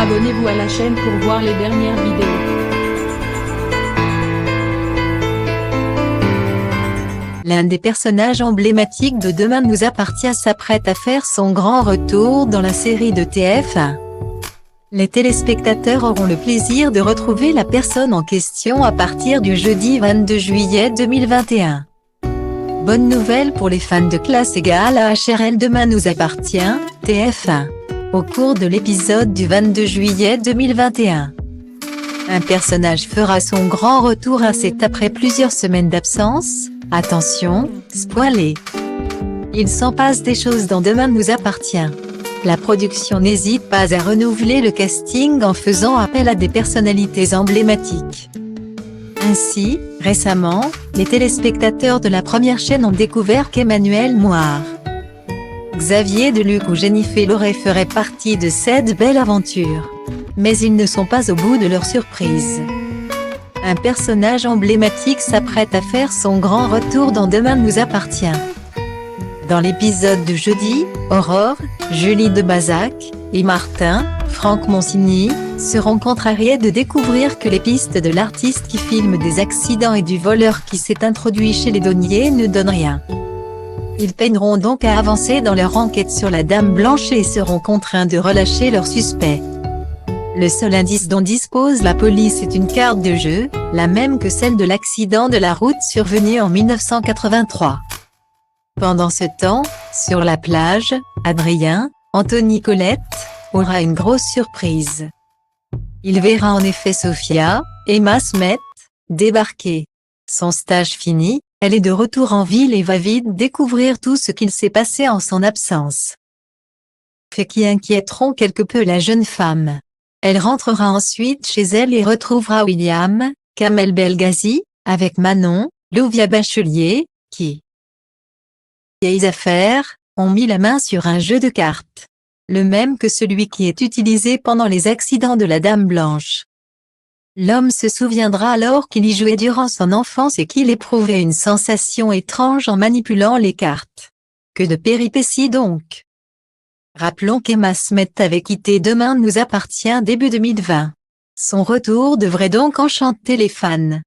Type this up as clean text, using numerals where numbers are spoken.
Abonnez-vous à la chaîne pour voir les dernières vidéos. L'un des personnages emblématiques de Demain nous appartient s'apprête à faire son grand retour dans la série de TF1. Les téléspectateurs auront le plaisir de retrouver la personne en question à partir du jeudi 22 juillet 2021. Bonne nouvelle pour les fans de Classe égale AHRL Demain nous appartient, TF1. Au cours de l'épisode du 22 juillet 2021. Un personnage fera son grand retour à cet après plusieurs semaines d'absence. Attention, spoilé. Il s'en passe des choses dans Demain nous appartient. La production n'hésite pas à renouveler le casting en faisant appel à des personnalités emblématiques. Ainsi, récemment, les téléspectateurs de la première chaîne ont découvert qu'Emmanuel Moire, Xavier Deluc ou Jennifer Lorey feraient partie de cette belle aventure. Mais ils ne sont pas au bout de leur surprise. Un personnage emblématique s'apprête à faire son grand retour dans Demain nous appartient. Dans l'épisode de jeudi, Aurore, Julie Debazac et Martin, Franck Monsigny, seront contrariés de découvrir que les pistes de l'artiste qui filme des accidents et du voleur qui s'est introduit chez les douaniers ne donnent rien. Ils peineront donc à avancer dans leur enquête sur la Dame Blanche et seront contraints de relâcher leurs suspects. Le seul indice dont dispose la police est une carte de jeu, la même que celle de l'accident de la route survenu en 1983. Pendant ce temps, sur la plage, Adrien, Anthony Colette, aura une grosse surprise. Il verra en effet Sophia, Emma Smet, débarquer. Son stage fini, elle est de retour en ville et va vite découvrir tout ce qu'il s'est passé en son absence. Faits qui inquiéteront quelque peu la jeune femme. Elle rentrera ensuite chez elle et retrouvera William, Kamel Belghazi, avec Manon, Louvia Bachelier, qui, vieilles affaires, ont mis la main sur un jeu de cartes. Le même que celui qui est utilisé pendant les accidents de la Dame Blanche. L'homme se souviendra alors qu'il y jouait durant son enfance et qu'il éprouvait une sensation étrange en manipulant les cartes. Que de péripéties donc! Rappelons qu'Emma Smet avait quitté Demain nous appartient début 2020. Son retour devrait donc enchanter les fans.